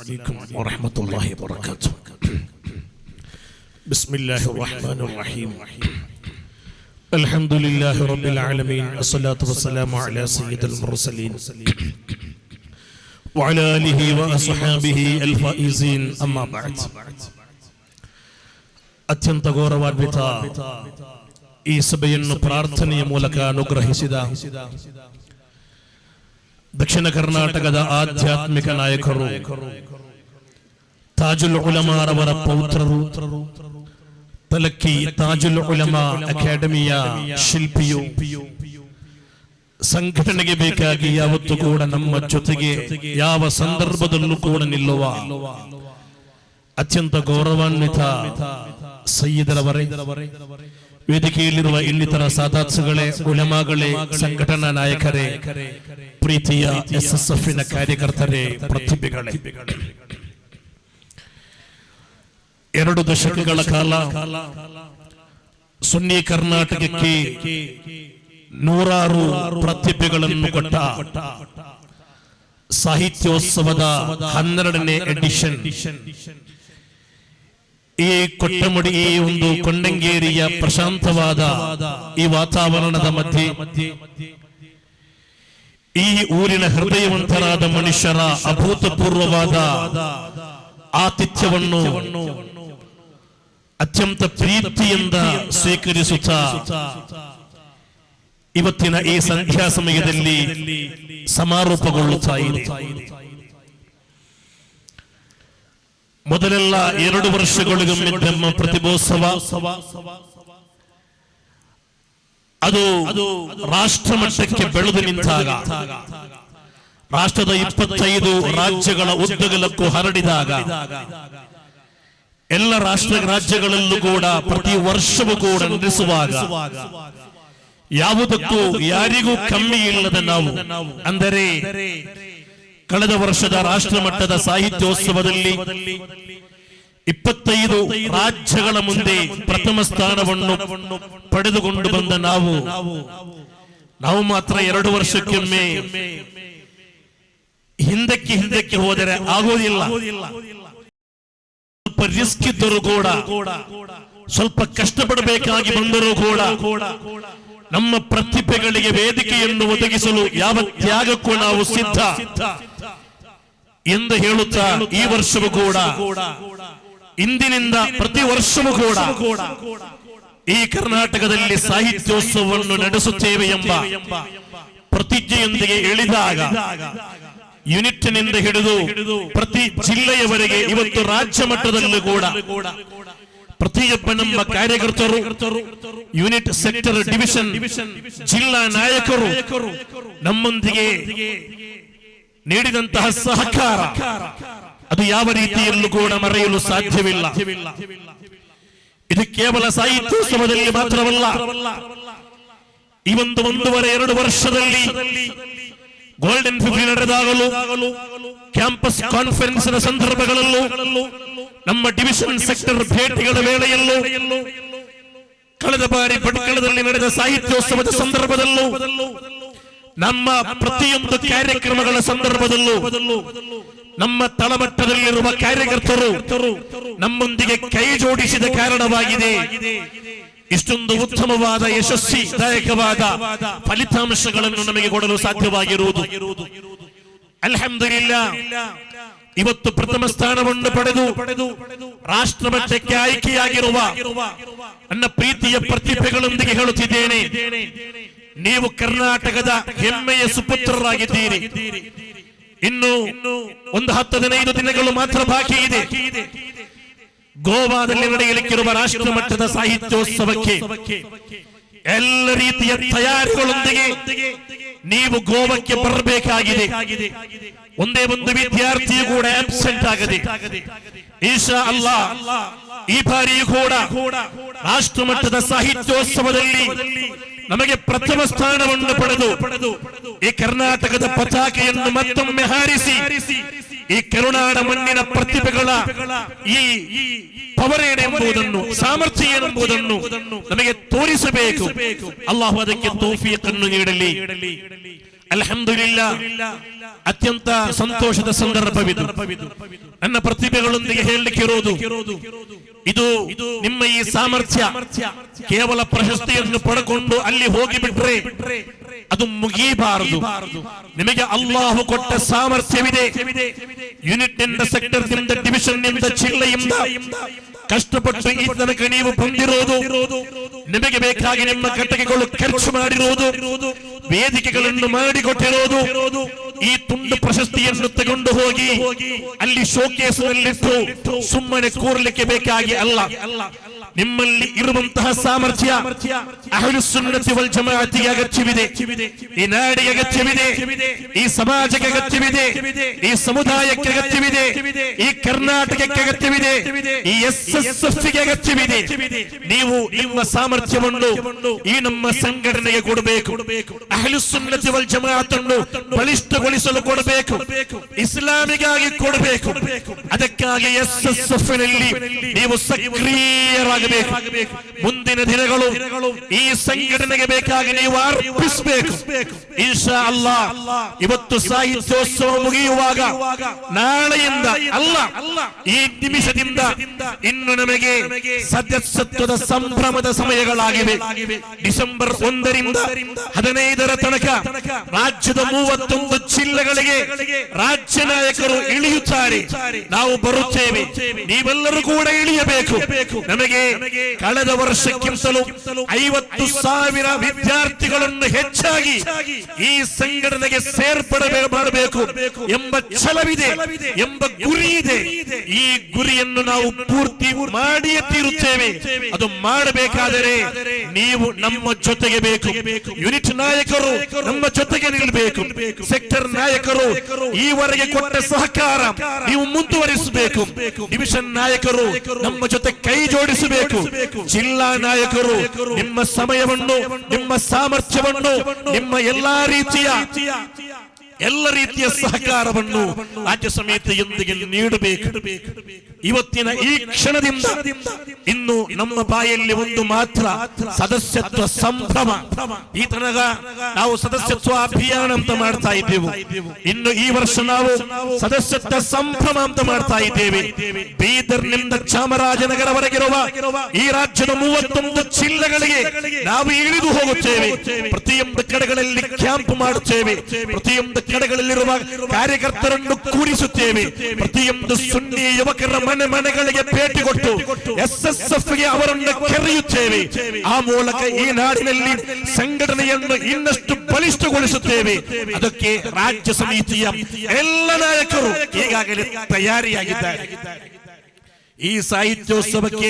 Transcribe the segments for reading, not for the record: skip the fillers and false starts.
عليكم ورحمة الله وبركاته. بسم الله الرحمن الرحيم. الحمد لله رب العالمين، الصلاة والسلام على سيد المرسلين وعلى آله وأصحابه الفائزين. أما بعد. ಅತ್ಯಂತ ಗೌರವಾನ್ವಿತ ಈ ಸಭೆಯನ್ನು ಪ್ರಾರ್ಥನೆಯ ಮೂಲಕ ಅನುಗ್ರಹಿಸಿದ ದಕ್ಷಿಣ ಕರ್ನಾಟಕದ ಆಧ್ಯಾತ್ಮಿಕ ನಾಯಕರು, ತಾಜುಲ್ ಉಲಮಾರವರ ಪೌತ್ರರು, ತಲಕ್ಕಿ ತಾಜುಲ್ ಉಲಮಾ ಅಕಾಡೆಮಿಯ ಶಿಲ್ಪಿಯು, ಸಂಘಟನೆಗೆ ಬೇಕಾಗಿ ಯಾವತ್ತೂ ಕೂಡ ನಮ್ಮ ಜೊತೆಗೆ ಯಾವ ಸಂದರ್ಭದಲ್ಲೂ ಕೂಡ ನಿಲ್ಲುವ ಅತ್ಯಂತ ಗೌರವಾನ್ವಿತ ಸಯ್ಯಿದರವರೇ, ವೇದಿಕೆಯಲ್ಲಿರುವ ಇನ್ನಿತರ ಸಾದಾತ್ಸುಗಳೇ, ಉಲಮಾಗಳೇ, ಸಂಘಟನಾ ನಾಯಕರೇ, ಪ್ರೀತಿಯ SSFನ ಕಾರ್ಯಕರ್ತರೇ, ಪ್ರತಿಭೆಗಳೇ, 2 ದಶಕಗಳ ಕಾಲ ಸುನ್ನಿ ಕರ್ನಾಟಕಕ್ಕೆ ನೂರಾರು ಪ್ರತಿಭೆಗಳನ್ನು ಕೊಟ್ಟ ಸಾಹಿತ್ಯೋತ್ಸವದ 12ನೇ ಎಡಿಷನ್ ಈ ಕೊಟ್ಟಮುಡಿ, ಈ ಒಂದು ಕೊಂಡಂಗೇರಿಯ ಪ್ರಶಾಂತವಾದ ಈ ವಾತಾವರಣದ ಮಧ್ಯೆ ಈ ಊರಿನ ಹೃದಯವಂತರಾದ ಮನುಷ್ಯರ ಅಭೂತಪೂರ್ವವಾದ ಆತಿಥ್ಯವನ್ನು ಅತ್ಯಂತ ಪ್ರೀತಿಯಿಂದ ಸ್ವೀಕರಿಸುತ್ತಾ ಇವತ್ತಿನ ಈ ಸಂಧ್ಯಾ ಸಮಯದಲ್ಲಿ ಸಮಾರೋಪಗೊಳ್ಳುತ್ತಾ ಇದೆ. ಮೊದಲೆಲ್ಲ 2 ವರ್ಷಗಳಿಗೊಮ್ಮೆ ನಮ್ಮ ಪ್ರತಿಭೋತ್ಸವ ಅದು ರಾಷ್ಟ್ರ ಮಟ್ಟಕ್ಕೆ ಬೆಳೆದು ನಿಂತಾಗ, ರಾಷ್ಟ್ರದ 25 ರಾಜ್ಯಗಳ ಉದ್ದಗಲಕ್ಕೂ ಹರಡಿದಾಗ, ಎಲ್ಲ ರಾಜ್ಯಗಳಲ್ಲೂ ಕೂಡ ಪ್ರತಿ ವರ್ಷವೂ ಕೂಡ ನಡೆಸುವಾಗ ಯಾವುದಕ್ಕೂ ಯಾರಿಗೂ ಕಮ್ಮಿ ಇಲ್ಲದ ನಾವು, ಅಂದರೆ ಕಳೆದ ವರ್ಷದ ರಾಷ್ಟ್ರ ಮಟ್ಟದ ಸಾಹಿತ್ಯೋತ್ಸವದಲ್ಲಿ 25 ರಾಜ್ಯಗಳ ಮುಂದೆ ಪ್ರಥಮ ಸ್ಥಾನವನ್ನು ಪಡೆದುಕೊಂಡು ಬಂದ ನಾವು ಮಾತ್ರ 2 ವರ್ಷಕ್ಕೊಮ್ಮೆ ಹಿಂದಕ್ಕೆ ಹೋದರೆ ಆಗೋದಿಲ್ಲ. ಸ್ವಲ್ಪ ರಿಸ್ಕ್ ಇದ್ದರೂ ಕೂಡ, ಸ್ವಲ್ಪ ಕಷ್ಟಪಡಬೇಕಾಗಿ ಬಂದರೂ ಕೂಡ ನಮ್ಮ ಪ್ರತಿಭೆಗಳಿಗೆ ವೇದಿಕೆಯನ್ನು ಒದಗಿಸಲು ಯಾವ ತ್ಯಾಗಕ್ಕೂ ನಾವು ಸಿದ್ಧ ಎಂದು ಹೇಳುತ್ತಾ ಈ ವರ್ಷವೂ ಕೂಡ, ಇಂದಿನಿಂದ ಪ್ರತಿ ವರ್ಷವೂ ಕೂಡ ಈ ಕರ್ನಾಟಕದಲ್ಲಿ ಸಾಹಿತ್ಯೋತ್ಸವವನ್ನು ನಡೆಸುತ್ತೇವೆ ಎಂಬ ಪ್ರತಿಜ್ಞೆಯೊಂದಿಗೆ ಇಳಿದಾಗ, ಯೂನಿಟ್ನಿಂದ ಹಿಡಿದು ಪ್ರತಿ ಜಿಲ್ಲೆಯವರೆಗೆ ಇವತ್ತು ರಾಜ್ಯ ಮಟ್ಟದಲ್ಲೂ ಕೂಡ ಪ್ರತಿಯೊಬ್ಬ ನಮ್ಮ ಕಾರ್ಯಕರ್ತರು, ಯೂನಿಟ್, ಸೆಕ್ಟರ್, ಡಿವಿಷನ್, ಜಿಲ್ಲಾ ನಾಯಕರು ನಮ್ಮೊಂದಿಗೆ ನೀಡಿದಂತಹ ಸಹಕಾರ ಅದು ಯಾವ ರೀತಿಯಲ್ಲೂ ಕೂಡ ಮರೆಯಲು ಸಾಧ್ಯವಿಲ್ಲ. ಇದು ಕೇವಲ ಸಾಹಿತ್ಯೋತ್ಸವದಲ್ಲಿ ಮಾತ್ರವಲ್ಲ, ಈ 1.5-2 ವರ್ಷದಲ್ಲಿ ಗೋಲ್ಡನ್ ಫಿಫ್ಟಿ ನಡೆದಾಗಲೂ, ಕ್ಯಾಂಪಸ್ ಕಾನ್ಫರೆನ್ಸ್ ನ ಸಂದರ್ಭಗಳಲ್ಲೂ, ನಮ್ಮ ಡಿವಿಷನ್ ಸೆಕ್ಟರ್ ಭೇಟಿಗಳ ವೇಳೆಯಲ್ಲೂ, ಕಳೆದ ಬಾರಿ ಭಟ್ಕಳದಲ್ಲಿ ನಡೆದ ಸಾಹಿತ್ಯೋತ್ಸವದ ಸಂದರ್ಭದಲ್ಲೂ, ನಮ್ಮ ಪ್ರತಿಯೊಂದು ಕಾರ್ಯಕ್ರಮಗಳ ಸಂದರ್ಭದಲ್ಲೂ ನಮ್ಮ ತಳಮಟ್ಟದಲ್ಲಿರುವ ಕಾರ್ಯಕರ್ತರು ನಮ್ಮೊಂದಿಗೆ ಕೈ ಜೋಡಿಸಿದ ಕಾರಣವಾಗಿದೆ ಇಷ್ಟೊಂದು ಉತ್ತಮವಾದ, ಯಶಸ್ವಿದಾಯಕವಾದ ಫಲಿತಾಂಶಗಳನ್ನು ನಮಗೆ ಕೊಡಲು ಸಾಧ್ಯವಾಗಿರುವುದು. ಅಲ್ಹಮ್ದುಲಿಲ್ಲಾಹ್, ಇವತ್ತು ಪ್ರಥಮ ಸ್ಥಾನವನ್ನು ಪಡೆದು ರಾಷ್ಟ್ರ ಮಟ್ಟಕ್ಕೆ ಆಯ್ಕೆಯಾಗಿರುವ ನನ್ನ ಪ್ರೀತಿಯ ಪ್ರತಿಭೆಗಳೊಂದಿಗೆ ಹೇಳುತ್ತಿದ್ದೇನೆ, ನೀವು ಕರ್ನಾಟಕದ ಹೆಮ್ಮೆಯ ಸುಪುತ್ರರಾಗಿದ್ದೀರಿ. ಇನ್ನು 10-15 ದಿನಗಳು ಮಾತ್ರ ಬಾಕಿ ಇದೆ. ಗೋವಾದಲ್ಲಿ ನಡೆಯಲಿಕ್ಕಿರುವ ರಾಷ್ಟ್ರ ಮಟ್ಟದ ಸಾಹಿತ್ಯೋತ್ಸವಕ್ಕೆ ಎಲ್ಲ ರೀತಿಯ ತಯಾರಿಗಳೊಂದಿಗೆ ನೀವು ಗೋವಾಕ್ಕೆ ಬರಬೇಕಾಗಿದೆ. ಒಂದೇ ಒಂದು ವಿದ್ಯಾರ್ಥಿಯು ಕೂಡ ಆಬ್ಸೆಂಟ್ ಆಗದೆ ಇನ್ಶಾ ಅಲ್ಲಾಹ್ ಈ ಬಾರಿಯೂ ಕೂಡ ರಾಷ್ಟ್ರ ಮಟ್ಟದ ಸಾಹಿತ್ಯೋತ್ಸವದಲ್ಲಿ ನಮಗೆ ಪ್ರಥಮ ಸ್ಥಾನವನ್ನು ಪಡೆದು ಈ ಕರ್ನಾಟಕದ ಪತಾಕೆಯನ್ನು ಮತ್ತೊಮ್ಮೆ ಹಾರಿಸಿ ಈ ಕರುನಾಡ ಮಣ್ಣಿನ ಪ್ರತಿಭೆಗಳ ಈ ಪವರೇನೆಂಬುದನ್ನು, ಸಾಮರ್ಥ್ಯ ಏನೆಂಬುದನ್ನು ನಮಗೆ ತೋರಿಸಬೇಕು. ಅಲ್ಲಾಹು ಅದಕ್ಕೆ ತೌಫೀಕನ್ನು ನೀಡಲಿ. ಅಲ್ಹಮ್ದುಲಿಲ್ಲಾಹ್, ಅತ್ಯಂತ ಸಂತೋಷದ ಸಂದರ್ಭವಿದು. ನನ್ನ ಪ್ರತಿಭೆಗಳೊಂದಿಗೆ ಹೇಳಲಿಕ್ಕೆ ಇರೋದು, ಇದು ನಿಮ್ಮ ಈ ಸಾಮರ್ಥ್ಯ ಕೇವಲ ಪ್ರಶಸ್ತಿಯನ್ನು ಪಡೆಕೊಂಡು ಅಲ್ಲಿ ಹೋಗಿಬಿಟ್ರೆ ಅದು ಮುಗಿಯಬಾರದು. ನಿಮಗೆ ಅಲ್ಲಾಹು ಕೊಟ್ಟ ಸಾಮರ್ಥ್ಯವಿದೆ. ಯೂನಿಟ್ ನಿಂದ, ಸೆಕ್ಟರ್ ನಿಂದ, ಡಿವಿಷನ್ ನಿಂದ, ಜಿಲ್ಲೆಯಿಂದ ಕಷ್ಟಪಟ್ಟು ಈ ತನಕ ನೀವು ಬಂದಿರೋದು, ನಿಮಗೆ ಬೇಕಾಗಿ ನಿಮ್ಮ ಘಟಕಗಳು ಖರ್ಚು ಮಾಡಿರುವುದು, ವೇದಿಕೆಗಳನ್ನು ಮಾಡಿಕೊಟ್ಟಿರೋದು, ಈ ತುಂಡು ಪ್ರಶಸ್ತಿಯನ್ನು ತಗೊಂಡು ಹೋಗಿ ಅಲ್ಲಿ ಶೋಕೇಸ್ನಲ್ಲಿಟ್ಟು ಸುಮ್ಮನೆ ಕೂರ್ಲಿಕ್ಕೆ ಬೇಕಾಗಿ ಅಲ್ಲ. ನಿಮ್ಮಲ್ಲಿ ಇರುವಂತಹ ಸಾಮರ್ಥ್ಯ ಅಹ್ಲುಸ್ ಸುನ್ನತಿ ವಲ್ ಜಮಾಅತಿಗೆ ಅಗತ್ಯವಿದೆ, ಈ ನಾಡಿಗೆ ಅಗತ್ಯವಿದೆ, ಈ ಸಮಾಜಕ್ಕೆ ಅಗತ್ಯವಿದೆ, ಈ ಸಮುದಾಯಕ್ಕೆ ಅಗತ್ಯವಿದೆ, ಈ ಕರ್ನಾಟಕಕ್ಕೆ ಅಗತ್ಯವಿದೆ, ಈ SSF ಗೆ ಅಗತ್ಯವಿದೆ. ನೀವು ನಿಮ್ಮ ಸಾಮರ್ಥ್ಯವನ್ನು ಈ ನಮ್ಮ ಸಂಘಟನೆಗೆ ಕೊಡಬೇಕು. ಅಹ್ಲುಸ್ ಸುನ್ನತಿ ವಲ್ ಜಮಾಅತನ್ನು ಬಲಿಷ್ಠಗೊಳಿಸಲು ಕೊಡಬೇಕು, ಇಸ್ಲಾಮಿಗಾಗಿ ಕೊಡಬೇಕು. ಅದಕ್ಕಾಗಿ SSF ನಲ್ಲಿ ನೀವು ಸಕ್ರಿಯರಾಗಿ ಮುಂದಿನ ದಿನಗಳು ಈ ಸಂಘಟನೆಗೆ ಬೇಕಾಗಿ ನೀವು ಅರ್ಪಿಸಬೇಕು. ಇನ್ಶಾ ಅಲ್ಲಾಹ್ ಇವತ್ತು ಸಾಹಿತ್ಯೋತ್ಸವ ಮುಗಿಯುವಾಗ ನಾಳೆಯಿಂದ ಅಲ್ಲ, ಈ ನಿಮಿಷದಿಂದ ಇನ್ನು ನಮಗೆ ಸದಸ್ಯತ್ವದ ಸಂಭ್ರಮದ ಸಮಯಗಳಾಗಿವೆ. ಡಿಸೆಂಬರ್ 1ರಿಂದ 15ರ ತನಕ ರಾಜ್ಯದ 31 ಜಿಲ್ಲೆಗಳಿಗೆ ರಾಜ್ಯ ನಾಯಕರು ಇಳಿಯುತ್ತಾರೆ. ನಾವು ಬರುತ್ತೇವೆ, ನೀವೆಲ್ಲರೂ ಕೂಡ ಇಳಿಯಬೇಕು. ನಮಗೆ ಕಳೆದ ವರ್ಷಕ್ಕಿಂತಲೂ 50,000 ವಿದ್ಯಾರ್ಥಿಗಳನ್ನು ಹೆಚ್ಚಾಗಿ ಈ ಸಂಘಟನೆಗೆ ಸೇರ್ಪಡೆ ಮಾಡಬೇಕು ಎಂಬ ಛಲವಿದೆ, ಎಂಬ ಗುರಿ ಇದೆ. ಈ ಗುರಿಯನ್ನು ನಾವು ಪೂರ್ತಿ ಮಾಡಿಯೇ ತೀರುತ್ತೇವೆ. ಅದು ಮಾಡಬೇಕಾದರೆ ನೀವು ನಮ್ಮ ಜೊತೆಗೆ ಬೇಕು. ಯೂನಿಟ್ ನಾಯಕರು ನಮ್ಮ ಜೊತೆಗೆ ನಿಲ್ಲಬೇಕು. ಸೆಕ್ಟರ್ ನಾಯಕರು ಈವರೆಗೆ ಕೊಟ್ಟ ಸಹಕಾರ ನೀವು ಮುಂದುವರಿಸಬೇಕು. ಡಿವಿಷನ್ ನಾಯಕರು ನಮ್ಮ ಜೊತೆ ಕೈ ಜೋಡಿಸಬೇಕು. ಜಿಲ್ಲಾ ನಾಯಕರು ನಿಮ್ಮ ಸಮಯವನ್ನು, ನಿಮ್ಮ ಸಾಮರ್ಥ್ಯವನ್ನು, ನಿಮ್ಮ ಎಲ್ಲಾ ರೀತಿಯ ಸಹಕಾರವನ್ನು ರಾಜ್ಯ ಸಮಿತಿಯೊಂದಿಗೆ ನೀಡಬೇಕು. ಇವತ್ತಿನ ಈ ಕ್ಷಣದಿಂದ ಇನ್ನು ನಮ್ಮ ಬಾಯಲ್ಲಿ ಒಂದು ಮಾತ್ರ ಸದಸ್ಯತ್ವ ಸಂಭ್ರಮ. ಈ ತನಕ ನಾವು ಸದಸ್ಯತ್ವ ಅಭಿಯಾನ ಅಂತ ಮಾಡ್ತಾ ಇದ್ದೇವೆ. ಇನ್ನು ಈ ವರ್ಷ ನಾವು ಸದಸ್ಯತ್ವ ಸಂಭ್ರಮ ಅಂತ ಮಾಡ್ತಾ ಇದ್ದೇವೆ. ಬೀದರ್ನಿಂದ ಚಾಮರಾಜನಗರವರೆಗಿರುವ ಈ ರಾಜ್ಯದ 31 ಜಿಲ್ಲೆಗಳಿಗೆ ನಾವು ಇಳಿದು ಹೋಗುತ್ತೇವೆ. ಪ್ರತಿಯೊಂದು ಕಡೆಗಳಲ್ಲಿ ಕ್ಯಾಂಪ್ ಮಾಡುತ್ತೇವೆ. ಪ್ರತಿಯೊಂದು ಕಡೆಗಳಲ್ಲಿರುವ ಕಾರ್ಯಕರ್ತರನ್ನು ಕೂರಿಸುತ್ತೇವೆ. ಪ್ರತಿಯೊಂದು ಸುನ್ನಿ ಯುವಕರ ಮನೆಗಳಿಗೆ ಭೇಟಿ ಕೊಟ್ಟು SSF ಗೆ ಅವರನ್ನು ಕರೆಯುತ್ತೇವೆ. ಆ ಮೂಲಕ ಈ ನಾಡಿನಲ್ಲಿ ಸಂಘಟನೆಯನ್ನು ಇನ್ನಷ್ಟು ಬಲಿಷ್ಠಗೊಳಿಸುತ್ತೇವೆ. ಅದಕ್ಕೆ ರಾಜ್ಯ ಸಮಿತಿಯ ಎಲ್ಲ ನಾಯಕರು ಈಗಾಗಲೇ ತಯಾರಿಯಾಗಿದ್ದಾರೆ. ಈ ಸಾಹಿತ್ಯೋತ್ಸವಕ್ಕೆ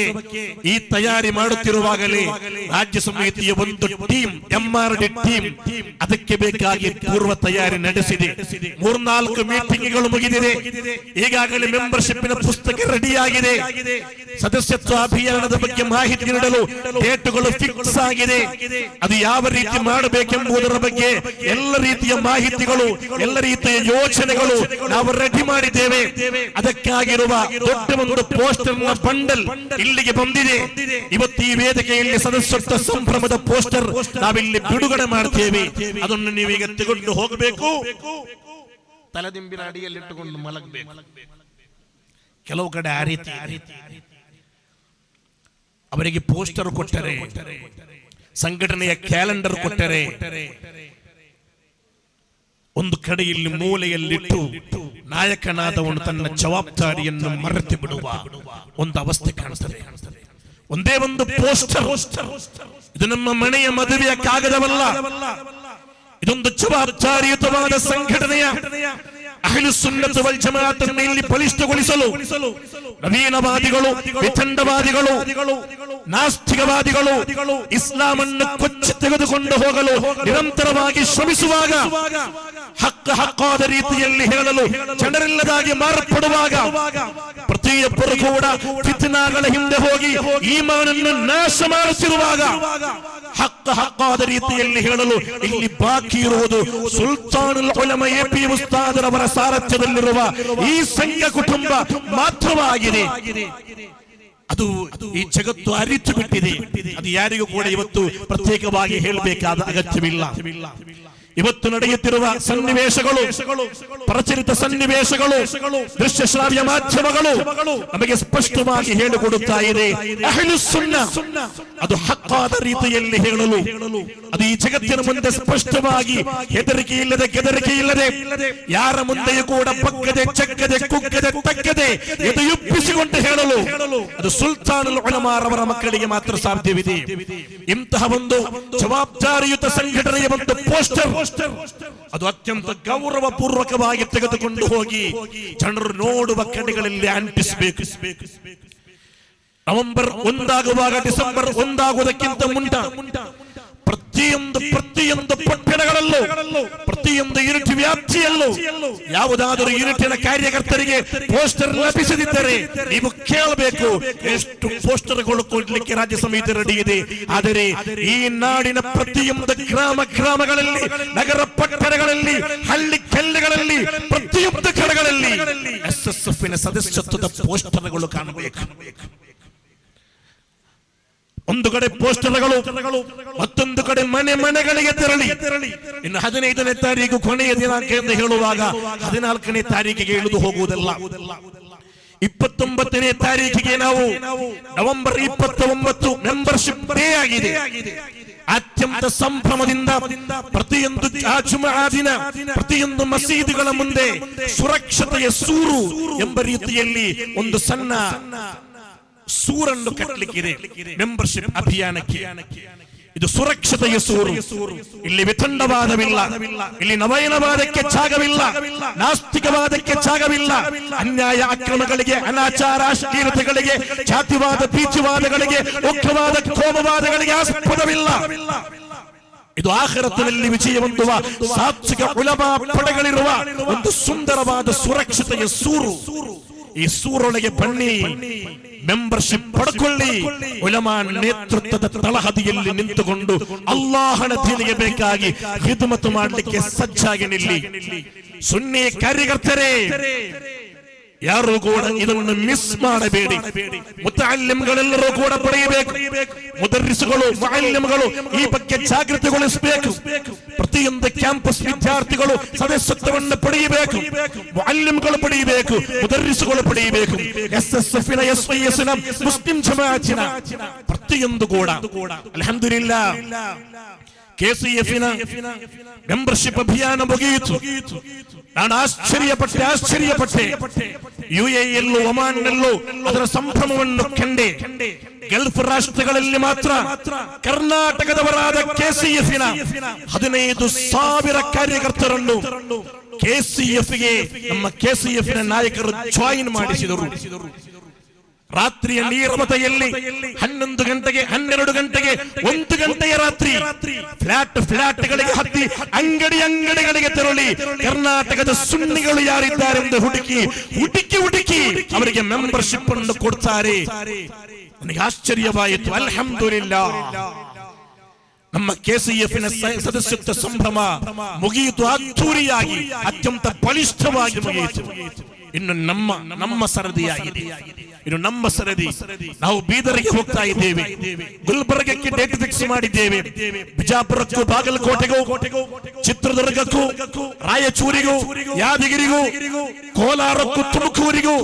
ಈ ತಯಾರಿ ಮಾಡುತ್ತಿರುವಾಗಲೇ ರಾಜ್ಯ ಸಮಿತಿಯ ಒಂದು ಟೀಮ್, MRD ಟೀಮ್, ಅದಕ್ಕೆ ಬೇಕಾಗಿ ಪೂರ್ವ ತಯಾರಿ ನಡೆಸಿದೆ. 3-4 ಮೀಟಿಂಗ್ಗಳು ಮುಗಿದಿದೆ. ಈಗಾಗಲೇ ಮೆಂಬರ್ಶಿಪ್ನ ಪುಸ್ತಕ ರೆಡಿಯಾಗಿದೆ. ಸದಸ್ಯತ್ವ ಅಭಿಯಾನದ ಬಗ್ಗೆ ಮಾಹಿತಿ ನೀಡಲು ಡೇಟ್ಗಳು ಫಿಕ್ಸ್ ಆಗಿದೆ. ಅದು ಯಾವ ರೀತಿ ಮಾಡಬೇಕೆಂಬುದರ ಬಗ್ಗೆ ಎಲ್ಲ ರೀತಿಯ ಮಾಹಿತಿಗಳು, ಎಲ್ಲ ರೀತಿಯ ಯೋಚನೆಗಳು ನಾವು ರೆಡಿ ಮಾಡಿದ್ದೇವೆ. ಅದಕ್ಕಾಗಿರುವ ದೊಡ್ಡ ಒಂದು ಪೋಸ್ಟರ್ ಬಂಡಲ್ ಇಲ್ಲಿಗೆ ಬಂದಿದೆ. ಇವತ್ತು ಈ ವೇದಿಕೆಯಲ್ಲಿ ಸದಸ್ಯತ್ವ ಸಂಭ್ರಮದ ಪೋಸ್ಟರ್ ನಾವಿಲ್ಲಿ ಬಿಡುಗಡೆ ಮಾಡ್ತೇವೆ. ಅದನ್ನು ನೀವೀಗ ತಗೊಂಡು ಹೋಗಬೇಕು, ತಲೆದಿಂಬಿನ ಅಡಿಯಲ್ಲಿಟ್ಟುಕೊಂಡು ಮಲಗಬೇಕು. ಕೆಲವು ಕಡೆ ಆ ರೀತಿ ಅವರಿಗೆ ಪೋಸ್ಟರ್ ಕೊಟ್ಟರೆ, ಸಂಘಟನೆಯ ಕ್ಯಾಲೆಂಡರ್ ಕೊಟ್ಟರೆ, ಒಂದು ಕಡೆ ಇಲ್ಲಿ ಮೂಲೆಯಲ್ಲಿಟ್ಟು ನಾಯಕನಾದವನು ತನ್ನ ಜವಾಬ್ದಾರಿಯನ್ನು ಮರೆತು ಬಿಡುವ ಒಂದು ಅವಸ್ಥೆ ಕಾಣಿಸ್ತದೆ. ಒಂದೇ ಒಂದು ಪೋಸ್ಟರ್. ಇದು ನಮ್ಮ ಮನೆಯ ಮದುವೆಯ ಕಾಗದವಲ್ಲ, ಇದೊಂದು ಜವಾಬ್ದಾರಿಯುತವಾದ ಸಂಘಟನೆಯ ಅಹ್ಲುಸ್ ಸುನ್ನತ್ ವಲ್ ಜಮಾಅತನ್ನು ಇಲ್ಲಿ ಬಲಿಷ್ಠಗೊಳಿಸಲು ನವೀನವಾದಿಗಳು, ವಿತಂಡವಾದಿಗಳು, ನಾಸ್ತಿಕವಾದಿಗಳು ಇಸ್ಲಾಮನ್ನು ಕೊಚ್ಚಿ ತೆಗೆದುಕೊಂಡು ಹೋಗಲು ನಿರಂತರವಾಗಿ ಶ್ರಮಿಸುವಾಗ, ಹಕ್ಕಾದ ರೀತಿಯಲ್ಲಿ ಹೇಳಲು ಜನರಿಲ್ಲದಾಗಿ ಮಾರ್ಪಡುವಾಗ, ಪ್ರತಿಯೊಬ್ಬರು ಕೂಡ ಫಿತ್ನಾಗಳ ಹಿಂದೆ ಹೋಗಿ ಈಮಾನನ್ನು ನಾಶ ಮಾಡುತ್ತಿರುವಾಗ, ಹಕ್ಕಾದ ರೀತಿಯಲ್ಲಿ ಹೇಳಲು ಇಲ್ಲಿ ಬಾಕಿ ಇರುವುದು ಸುಲ್ತಾನುಲ್ ಉಲಮಾ AP ಉಸ್ತಾದರವರ ಸಾರಥ್ಯದಲ್ಲಿರುವ ಈ ಸಂಘ ಕುಟುಂಬ ಮಾತ್ರವಾಗಿದೆ. ಅದು ಈ ಜಗತ್ತು ಅರಿತು ಬಿಟ್ಟಿದೆ. ಅದು ಯಾರಿಗೂ ಕೂಡ ಇವತ್ತು ಪ್ರತ್ಯೇಕವಾಗಿ ಹೇಳಬೇಕಾದ ಅಗತ್ಯವಿಲ್ಲ. ಇವತ್ತು ನಡೆಯುತ್ತಿರುವ ಸನ್ನಿವೇಶಗಳು, ಪ್ರಚಲಿತ ಸನ್ನಿವೇಶಗಳು, ದೃಶ್ಯ ಶ್ರಾವ್ಯ ಮಾಧ್ಯಮಗಳು ನಮಗೆ ಸ್ಪಷ್ಟವಾಗಿ ಹೇಳಿಕೊಡುತ್ತಾ ಇದೆ, ಅಹ್ಲುಸ್ ಸುನ್ನ ಅದು ಹಕ್ಕಾದ ರೀತಿಯಲ್ಲಿ ಹೇಳಲು, ಅದು ಈ ಜಗತ್ತಿನ ಮುಂದೆ ಸ್ಪಷ್ಟವಾಗಿ ಹೆದರಿಕೆ ಇಲ್ಲದೆ ಕೆದರಿಕೆ ಇಲ್ಲದೆ ಯಾರ ಮುಂದೆಯೂ ಕೂಡ ಬಗ್ಗದೆ ಚಕ್ಕದೆ ಕುಗ್ಗದೆ ತಕ್ಕದೆ ಎದೆಯುಪ್ಪಿಸಿಕೊಂಡು ಹೇಳಲು ಅದು ಸುಲ್ತಾನುಲ್ ಉಲಮಾರವರ ಮಕ್ಕಳಿಗೆ ಮಾತ್ರ ಸಾಧ್ಯವಿದೆ. ಇಂತಹ ಒಂದು ಜವಾಬ್ದಾರಿಯುತ ಸಂಘಟನೆಯ ಒಂದು ಪೋಸ್ಟರ್ ಅದು ಅತ್ಯಂತ ಗೌರವ ಪೂರ್ವಕವಾಗಿ ತೆಗೆದುಕೊಂಡು ಹೋಗಿ ಜನರು ನೋಡುವ ಕಡೆಗಳಲ್ಲಿ ಅಂಟಿಸಬೇಕು. ನವೆಂಬರ್ 1 ಆಗುವಾಗ ಡಿಸೆಂಬರ್ 1 ಆಗುವುದಕ್ಕಿಂತ ಮುಂಟ ಪ್ರತಿಯೊಂದು ಪಟ್ಟಣಗಳಲ್ಲೂ, ಪ್ರತಿಯೊಂದು ಯೂನಿಟ್ ವ್ಯಾಪ್ತಿಯಲ್ಲೂ ಯಾವುದಾದರೂ ಯೂನಿಟಿನ ಕಾರ್ಯಕರ್ತರಿಗೆ ಪೋಸ್ಟರ್ ಲಭಿಸದಿದ್ದರೆ ನೀವು ಕೇಳಬೇಕು, ಎಷ್ಟು ಪೋಸ್ಟರ್ಗಳು ಕೊಡ್ಲಿಕ್ಕೆ ರಾಜ್ಯ ಸಮಿತಿ ರೆಡಿ ಇದೆ. ಆದರೆ ಈ ನಾಡಿನ ಪ್ರತಿಯೊಂದು ಗ್ರಾಮಗಳಲ್ಲಿ, ನಗರ ಪಟ್ಟಣಗಳಲ್ಲಿ, ಹಳ್ಳಿ ಕೆಲ್ಲೆಗಳಲ್ಲಿ, ಪ್ರತಿಯೊಂದು ಕಡೆಗಳಲ್ಲಿ SSFನ ಸದಸ್ಯತ್ವದ ಪೋಸ್ಟರ್ಗಳು ಕಾಣಬೇಕು. ಒಂದು ಕಡೆ ಪೋಸ್ಟರ್ಗಳು, ಮತ್ತೊಂದು ಕಡೆ ಮನೆಗಳಿಗೆ ತೆರಳಿ ಇನ್ನು 15ನೇ ತಾರೀಕು ಕೊನೆಯ ದಿನಾಂಕ ಎಂದು ಹೇಳುವಾಗ 14ನೇ ತಾರೀಕಿಗೆ ಇಳಿದು ಹೋಗುವುದಲ್ಲ. 29ನೇ ತಾರೀಕಿಗೆ ನಾವು ನವೆಂಬರ್ 29 ಮೆಂಬರ್ಶಿಪ್ ಡೇ ಆಗಿದೆ. ಅತ್ಯಂತ ಸಂಭ್ರಮದಿಂದ ಪ್ರತಿಯೊಂದು ಜುಮಾ ದಿನ ಪ್ರತಿಯೊಂದು ಮಸೀದಿಗಳ ಮುಂದೆ ಸುರಕ್ಷತೆಯ ಸೂರು ಎಂಬ ರೀತಿಯಲ್ಲಿ ಒಂದು ಸಣ್ಣ ಸೂರನ್ನು ಕಟ್ಟಲಿಕ್ಕಿದೆ ಮೆಂಬರ್ಶಿಪ್ ಅಭಿಯಾನಕ್ಕೆ. ಇದು ಸುರಕ್ಷತೆಯ ಸೂರು. ಇಲ್ಲಿ ವಿತಂಡವಾದವಿಲ್ಲ, ಇಲ್ಲಿ ನವಯನವಾದಕ್ಕೆ ಜಾಗವಿಲ್ಲ, ನಾಸ್ತಿಕವಾದಕ್ಕೆ ಜಾಗವಿಲ್ಲ, ಅನ್ಯಾಯ ಅಕ್ರಮಗಳಿಗೆ, ಅನಾಚಾರ ಅಶ್ಲೀಲತೆಗಳಿಗೆ, ಜಾತಿವಾದ ಬೀಜವಾದಗಳಿಗೆ, ಉಗ್ರವಾದ ಕೋಮವಾದಗಳಿಗೆ ಆಸ್ಪದವಿಲ್ಲ. ಇದು ಆಖಿರತಿನಲ್ಲಿ ವಿಜಯ ಹೊಂದುವ ಸಾತ್ವಿಕ ಉಲಮಾ ಪಡೆಗಳಿರುವ ಒಂದು ಸುಂದರವಾದ ಸುರಕ್ಷತೆಯ ಸೂರು. ಈ ಸೂರೊಳಗೆ ಬನ್ನಿ, ಮೆಂಬರ್ಶಿಪ್ ಪಡ್ಕೊಳ್ಳಿ. ಉಲಮಾ ನೇತೃತ್ವದ ತಳಹದಿಯಲ್ಲಿ ನಿಂತುಕೊಂಡು ಅಲ್ಲಾಹನ ದೀನಿಗೆ ಬೇಕಾಗಿ ಖಿದ್ಮತ್ ಮಾಡಲಿಕ್ಕೆ ಸಜ್ಜಾಗಿ ನಿಲ್ಲಿ. ಸುನ್ನಿ ಕಾರ್ಯಕರ್ತರೇ, ಯಾರು ಕೂಡ ಇದನ್ನು ಮಿಸ್ ಮಾಡಬೇಡಿ. ಮುತಅಲ್ಲಿಮ್ಗಳೆಲ್ಲರೂ ಕೂಡ ಪಡೆಯಬೇಕು. ಮುದರ್ರಿಸುಗಳು, ಮುಅಲ್ಲಿಮ್ಗಳು ಈ ಬಗ್ಗೆ ಜಾಗೃತಿಗೊಳಿಸಬೇಕು. ಪ್ರತಿಯೊಂದು ಕ್ಯಾಂಪಸ್ ವಿದ್ಯಾರ್ಥಿಗಳು ಸದಸ್ಯತ್ವವನ್ನು ಪಡೆಯಬೇಕು, ಮುಅಲ್ಲಿಮ್ಗಳು ಪಡೆಯಬೇಕು, ಮುದರ್ರಿಸುಗಳು ಪಡೆಯಬೇಕು. SSFನ, SYSನ, ಮುಸ್ಲಿಂ ಜಮಾಅತಿನ ಪ್ರತಿಯೊಂದು ಕೂಡ ಅಲ್ಹಮ್ದುಲಿಲ್ಲಾಹ್ KCFನ ಮೆಂಬರ್ಶಿಪ್ ಅಭಿಯಾನ ಮುಗಿಯಿತು. ನಾನು ಆಶ್ಚರ್ಯಪಟ್ಟೆ. UAEಯಲ್ಲೂ ಒಮಾನ್ನಲ್ಲೂ ಅದರ ಸಂಭ್ರಮವನ್ನು ಕಂಡೆ. ಗಲ್ಫ್ ರಾಷ್ಟ್ರಗಳಲ್ಲಿ ಮಾತ್ರ ಕರ್ನಾಟಕದವರಾದ KCFನ 15,000 ಕಾರ್ಯಕರ್ತರನ್ನು KCFಗೆ ನಮ್ಮ KCFನ ನಾಯಕರು ಜಾಯಿನ್ ಮಾಡಿಸಿದರು. ರಾತ್ರಿಯ ನೀರವತೆಯಲ್ಲಿ 11 ಗಂಟೆಗೆ, 12 ಗಂಟೆಗೆ, 1 ಗಂಟೆಯ ರಾತ್ರಿ ಫ್ಲಾಟ್ಗಳಿಗೆ ಹತ್ತಿ ಅಂಗಡಿಗಳಿಗೆ ತೆರಳಿ ಕರ್ನಾಟಕದ ಸುನ್ನಿಗಳು ಯಾರಿದ್ದಾರೆಂದು ಹುಡುಕಿ ಅವರಿಗೆ ಮೆಂಬರ್ಶಿಪ್ ಅನ್ನು ಕೊಡ್ತಾರೆ. ನನಗೆ ಆಶ್ಚರ್ಯವಾಯಿತು. ಅಲ್ಹಮ್ದುಲಿಲ್ಲಾಹ್, ನಮ್ಮ KCFನ ಸದಸ್ಯತ್ವ ಸಂಭ್ರಮ ಮುಗಿಯಿತು. ಅದ್ದೂರಿಯಾಗಿ, ಅತ್ಯಂತ ಬಲಿಷ್ಠವಾಗಿ ಮುಗಿಯಿತು. ಇನ್ನು ನಮ್ಮ ಸರದಿಯಾಗಿದೆ. ಇನ್ನು ನಮ್ಮ ಸರದಿ. ನಾವು ಬೀದರ್ಗೆ ಹೋಗ್ತಾ ಇದ್ದೇವೆ, ಗುಲ್ಬರ್ಗಕ್ಕೆ ಡೇಟ್ ಫಿಕ್ಸ್ ಮಾಡಿದ್ದೇವೆ, ಬಿಜಾಪುರಕ್ಕೂ, ಬಾಗಲಕೋಟೆಗೂ, ಚಿತ್ರದುರ್ಗಕ್ಕೂ, ರಾಯಚೂರಿಗೂ, ಯಾದಗಿರಿಗೂ, ಕೋಲಾರಕ್ಕೂ, ತುಮಕೂರಿಗೂ,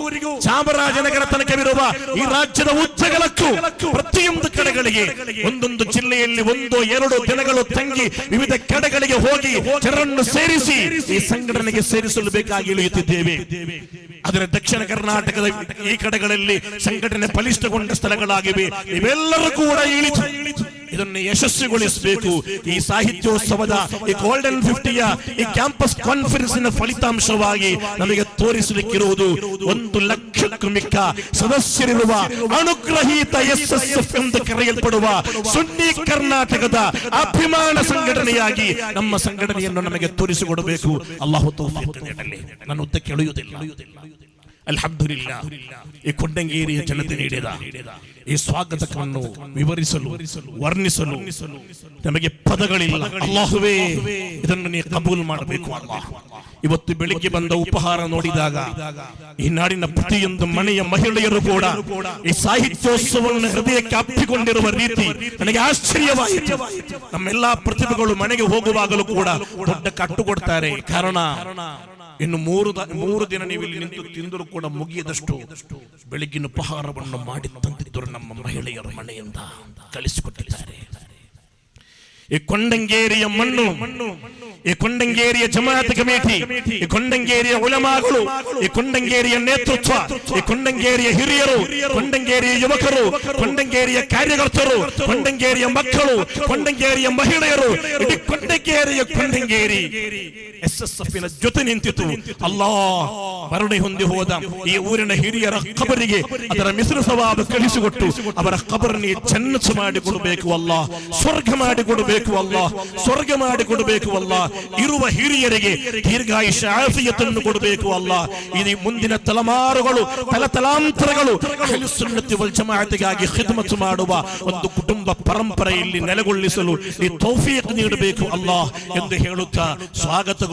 ಚಾಮರಾಜನಗರ ತನಕವಿರುವ ಈ ರಾಜ್ಯದ ಉದ್ದಗಲಕ್ಕೂ ಪ್ರತಿಯೊಂದು ಕಡೆಗಳಿಗೆ ಒಂದೊಂದು ಜಿಲ್ಲೆಯಲ್ಲಿ 1-2 ದಿನಗಳು ತಂಗಿ ವಿವಿಧ ಕಡೆಗಳಿಗೆ ಹೋಗಿ ಜನರನ್ನು ಸೇರಿಸಿ ಈ ಸಂಘಟನೆಗೆ ಸೇರಿಸಲು ಬೇಕಾಗಿ ಇಳಿಯುತ್ತಿದ್ದೇವೆ. ಆದರೆ ದಕ್ಷಿಣ ಕರ್ನಾಟಕದ ಈ ಕಡೆಗಳಲ್ಲಿ ಸಂಘಟನೆ ಬಲಿಷ್ಠಗೊಂಡ ಸ್ಥಳಗಳಾಗಿವೆ. ಇವೆಲ್ಲರೂ ಕೂಡ ಇಳಿತು. ಇದನ್ನು ಯಶಸ್ವಿಗೊಳಿಸಬೇಕು. ಈ ಸಾಹಿತ್ಯೋತ್ಸವದ, ಈ ಗೋಲ್ಡನ್ 50ಯ ಈ ಕ್ಯಾಂಪಸ್ ಕಾನ್ಫರೆನ್ಸಿನ ಫಲಿತಾಂಶವಾಗಿ ನಮಗೆ ತೋರಿಸಲಿಕ್ಕಿರುವುದು 1 ಲಕ್ಷಕ್ಕೂ ಮಿಕ್ಕ ಸದಸ್ಯರಿರುವ ಅನುಗ್ರಹೀತ SSF ಎಂದು ಕರೆಯಲ್ಪಡುವ ಸುನ್ನಿ ಕರ್ನಾಟಕದ ಅಭಿಮಾನ ಸಂಘಟನೆಯಾಗಿ ನಮ್ಮ ಸಂಘಟನೆಯನ್ನು ನಮಗೆ ತೋರಿಸಿಕೊಡಬೇಕು. ಅಲ್ಲಾಹು ತೌಫೀಕ್ ನೀಡಲಿ. ನಾನು ಉದ್ದಕ್ಕೆ ಎಳೆಯುವುದಿಲ್ಲ. ಅಲ್ಹಮ್ದುಲಿಲ್ಲಾ, ಈ ಕೊಂಡಂಗೇರಿಯ ಜನತೆ ನೀಡಿದ ಈ ಸ್ವಾಗತವನ್ನು ವಿವರಿಸಲು ವರ್ಣಿಸಲು ನಮಗೆ ಪದಗಳಿಲ್ಲ. ಅಲ್ಲಾಹುವೇ, ಇದನ್ನು ನೀ ಕಬೂಲ್ ಮಾಡಬೇಕು ಅಲ್ಲಾಹ್. ಇವತ್ತು ಬೆಳಿಗ್ಗೆ ಬಂದ ಉಪಹಾರ ನೋಡಿದಾಗ ಈ ನಾಡಿನ ಪ್ರತಿಯೊಂದು ಮನೆಯ ಮಹಿಳೆಯರು ಕೂಡ ಈ ಸಾಹಿತ್ಯೋತ್ಸವವನ್ನು ಹೃದಯಕ್ಕೆ ಅಪ್ಪಿಕೊಂಡಿರುವ ರೀತಿ ನನಗೆ ಆಶ್ಚರ್ಯವಾಯಿತು. ನಮ್ಮೆಲ್ಲಾ ಪ್ರತಿಭೆಗಳು ಮನೆಗೆ ಹೋಗುವಾಗಲೂ ಕೂಡ ದೊಡ್ಡ ಕಟ್ಟು ಕೊಡ್ತಾರೆ. ಕಾರಣ ಇನ್ನು ಮೂರು ದಿನ ನೀವು ಇಲ್ಲಿ ನಿಂತು ತಿಂದರೂ ಕೂಡ ಮುಗಿಯದಷ್ಟು ಬೆಳಗಿನ ಉಪಹಾರವನ್ನು ಮಾಡಿ ತಂದಿದ್ದರು ನಮ್ಮ ಮಹಿಳೆಯರ ಮನೆಯಿಂದ ಕಳಿಸಿಕೊಟ್ಟಿದ್ದಾರೆ. ಈ ಕೊಂಡಂಗೇರಿಯ ಮಣ್ಣು, ಈ ಕೊಂಡಂಗೇರಿಯ ಜಮಾಅತ್ ಕಮಿಟಿ, ಈ ಕೊಂಡಂಗೇರಿಯ ಉಲಮಾಗಳು, ಈ ಕೊಂಡಂಗೇರಿಯ ನೇತೃತ್ವ, ಈ ಕೊಂಡಂಗೇರಿಯ ಹಿರಿಯರು, ಕೊಂಡಂಗೇರಿಯ ಯುವಕರು, ಕೊಂಡಂಗೇರಿಯ ಕಾರ್ಯಕರ್ತರು, ಕೊಂಡಂಗೇರಿಯ ಮಕ್ಕಳು, ಕೊಂಡಂಗೇರಿಯ ಮಹಿಳೆಯರು, ಇಡೀ ಕೊಂಡಂಗೇರಿ SSFನ ಜೊತೆ ನಿಂತಿತು. ಅಲ್ಲಾಹ್ ಮರಣೆ ಹೊಂದಿ ಹೋದ ಈ ಊರಿನ ಹಿರಿಯರ ಖಬರಿಗೆ ಅದರ ಮಿಶ್ರ ಸವಾಬ್ ಕಳಿಸಿಕೊಟ್ಟು ಅವರ ಖಬರನ್ನು ಜನ್ನತ್ ಮಾಡಿಕೊಡಬೇಕು ಅಲ್ಲಾಹ್, ಸ್ವರ್ಗ ಮಾಡಿಕೊಡಬೇಕು ಅಲ್ಲಾಹ್, ಸ್ವರ್ಗ ಮಾಡಿಕೊಡಬೇಕು ಅಲ್ಲಾಹ್. ಇರುವ ಹಿರಿಯರಿಗೆ ದೀರ್ಘಾಯುಷ್ಯ ಆಫಿಯತನ್ನು ಕೊಡಬೇಕು ಅಲ್ಲಾಹ್. ಇದು ಮುಂದಿನ ತಲೆಮಾರುಗಳು ತಲಾಂತರಗಳು ಅಹ್ಲು ಸುನ್ನತಿ ವಲ್ ಜಮಾಅತ್ಗಾಗಿ ಖಿದ್ಮತ್ ಮಾಡುವ ಒಂದು ಕುಟುಂಬ ಪರಂಪರೆಯಲ್ಲಿ ನೆಲೆಗೊಳಿಸಲು ಈ ತೌಫೀಕ್ ನೀಡಬೇಕು ಅಲ್ಲಾಹ್ ಎಂದು ಹೇಳುತ್ತಾ ಸ್ವಾಗತಗಳು,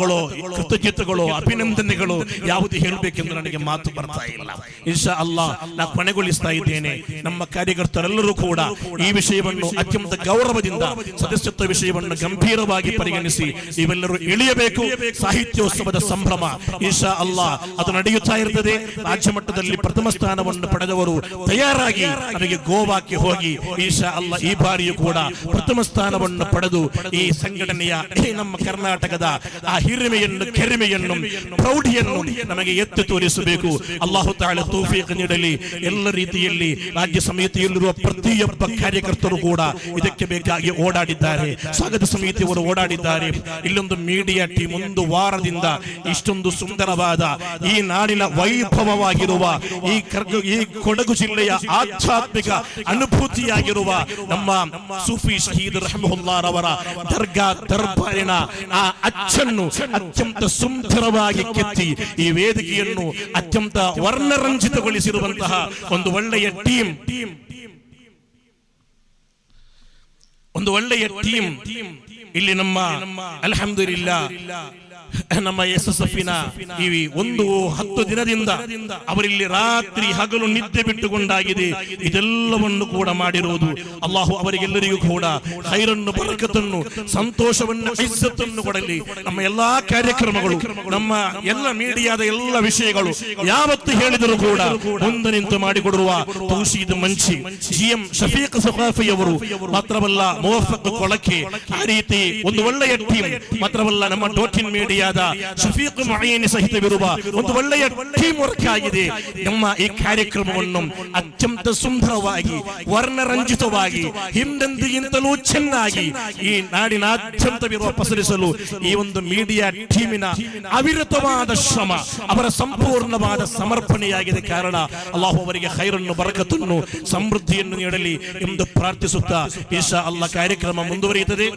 ಕೃತಜ್ಞತೆಗಳು, ಅಭಿನಂದನೆಗಳು ಯಾವುದು ಹೇಳಬೇಕೆಂದು ನನಗೆ ಮಾತು ಬರ್ತಾ ಇಲ್ಲ. ಇನ್ಶಾ ಅಲ್ಲಾಹ್ ನಾ ಕೊನೆಗೊಳಿಸ್ತಾ ಇದ್ದೇನೆ. ನಮ್ಮ ಕಾರ್ಯಕರ್ತರೆಲ್ಲರೂ ಕೂಡ ಈ ವಿಷಯವನ್ನು ಅತ್ಯಂತ ಗೌರವದಿಂದ, ಸದಸ್ಯತ್ವ ವಿಷಯವನ್ನು ಗಂಭೀರವಾಗಿ ಪರಿಗಣಿಸಿ ಇವೆಲ್ಲರೂ ಇಳಿಯಬೇಕು. ಸಾಹಿತ್ಯೋತ್ಸವದ ಸಂಭ್ರಮ ಇನ್ಶಾ ಅಲ್ಲಾಹ್ ಅದು ನಡೆಯುತ್ತಾ ಇರ್ತದೆ. ರಾಜ್ಯ ಮಟ್ಟದಲ್ಲಿ ಪ್ರಥಮ ಸ್ಥಾನವನ್ನು ಪಡೆದವರು ತಯಾರಾಗಿ ನಮಗೆ ಗೋವಾಕ್ಕೆ ಹೋಗಿ ಇನ್ಶಾ ಅಲ್ಲಾಹ್ ಈ ಬಾರಿಯೂ ಕೂಡ ಪ್ರಥಮ ಸ್ಥಾನವನ್ನು ಪಡೆದು ಈ ಸಂಘಟನೆಯ ನಮ್ಮ ಕರ್ನಾಟಕದ ಆ ಹಿರಿಮೆಯನ್ನು, ಕೆರಿಮೆಯನ್ನು, ಪ್ರೌಢಿಯನ್ನು ನಮಗೆ ಎತ್ತಿ ತೋರಿಸಬೇಕು. ಅಲ್ಲಾಹು ತಾala ತೌಫೀಕ್ ನೀಡಲಿ. ಎಲ್ಲ ರೀತಿಯಲ್ಲಿ ರಾಜ್ಯ ಸಮಿತಿಯಲ್ಲಿರುವ ಪ್ರತಿಯೊಬ್ಬ ಕಾರ್ಯಕರ್ತರು ಕೂಡ ಇದಕ್ಕೆ ಬೇಕಾಗಿ ಓಡಾಡಿದ್ದಾರೆ. ಸ್ವಾಗತ ಸಮಿತಿಯವರು ಓಡಾಡಿದ್ದಾರೆ. ಇಲ್ಲೊಂದು ಮೀಡಿಯಾ ಟೀಮ್ ಒಂದು ವಾರದಿಂದ ಇಷ್ಟೊಂದು ಸುಂದರವಾದ ಈ ನಾಡಿನ ವೈಭವವಾಗಿರುವ ಈ ಕೊಡಗು ಜಿಲ್ಲೆಯ ಆಧ್ಯಾತ್ಮಿಕ ಅನುಭೂತಿಯಾಗಿರುವ ನಮ್ಮ ಸೂಫಿ ಶಹೀದ್ ರಹಮಹುಲ್ಲಾಹರವರ ದರ್ಗಾ ದರ್ಬಾರಿನ ಆ ಅಚ್ಚನ್ನು ಅತ್ಯಂತ ಸುಂದರವಾಗಿ ಕೆತ್ತಿ ಈ ವೇದಿಕೆಯನ್ನು ಅತ್ಯಂತ ವರ್ಣರಂಜಿತಗೊಳಿಸಿರುವಂತಹ ಒಂದು ಒಳ್ಳೆಯ ಟೀಮ್, ಒಂದು ಒಳ್ಳೆಯ ಟೀಮ್ ಇಲ್ಲಿ ನಮ್ಮ ಅಲ್ಹಮ್ದುಲಿಲ್ಲಾ ನಮ್ಮ SSFನ ಈ 10 ದಿನದಿಂದ ಅವರಿಲ್ಲಿ ರಾತ್ರಿ ಹಗಲು ನಿದ್ದೆ ಬಿಟ್ಟುಕೊಂಡಾಗಿದೆ. ಇದೆಲ್ಲವನ್ನು ಕೂಡ ಮಾಡಿರುವುದು ಅಲ್ಲಾಹು ಅವರಿಗೆಲ್ಲರಿಗೂ ಕೂಡ ಖೈರನ್ನು, ಬರಕತನ್ನು, ಸಂತೋಷವನ್ನು, ಇಜ್ಜತನ್ನು ಕೊಡಲಿ. ನಮ್ಮ ಎಲ್ಲಾ ಕಾರ್ಯಕ್ರಮಗಳು, ನಮ್ಮ ಎಲ್ಲ ಮೀಡಿಯಾದ ಎಲ್ಲ ವಿಷಯಗಳು ಯಾವತ್ತು ಹೇಳಿದರೂ ಕೂಡ ಮುಂದೆ ನಿಂತು ಮಾಡಿಕೊಡುವ ತೌಶೀದ್ ಮಂಚಿ, GM ಶಫೀಕ್ ಸಫಾಫಿಯವರು ಮಾತ್ರವಲ್ಲ, ಮುವಫಕ್ ಕೊಳಕೆ, ಆ ರೀತಿ ಒಂದು ಒಳ್ಳೆಯ ಟೀಮ್ ಮಾತ್ರವಲ್ಲ, ನಮ್ಮ ಡೋಟಿನ್ ಮೀಡಿಯಾದ ಶಫೀಕ್ ಮುഈನಿ ಸಹಿತವಿರುವ ಒಂದು ಒಳ್ಳೆಯ ಟೀಮ್ ವರ್ಕ್ ಆಗಿದೆ. ನಮ್ಮ ಈ ಕಾರ್ಯಕ್ರಮವನ್ನು ಅತ್ಯಂತ ಸುಂದರವಾಗಿ, ವರ್ಣರಂಜಿತವಾಗಿ, ಹಿಂದೆಂದಿಗಿಂತಲೂ ಚೆನ್ನಾಗಿ ಈ ನಾಡಿನಾದ್ಯಂತವಿರುವ ಪಸರಿಸಲು ಈ ಒಂದು ಮೀಡಿಯಾ ಟೀಮಿನ ಅವಿರತವಾದ ಶ್ರಮ, ಅವರ ಸಂಪೂರ್ಣವಾದ ಸಮರ್ಪಣೆಯಾಗಿದೆ. ಕಾರಣ ಅಲ್ಲಾಹು ಅವರಿಗೆ ಖೈರನ್ನು, ಬರಕತನ್ನು, ಸಮೃದ್ಧಿಯನ್ನು ನೀಡಲಿ ಎಂದು ಪ್ರಾರ್ಥಿಸುತ್ತಾ ಇನ್ಶಾ ಅಲ್ಲಾಹ್ ಕಾರ್ಯಕ್ರಮ ಮುಂದುವರಿಯುತ್ತದೆ.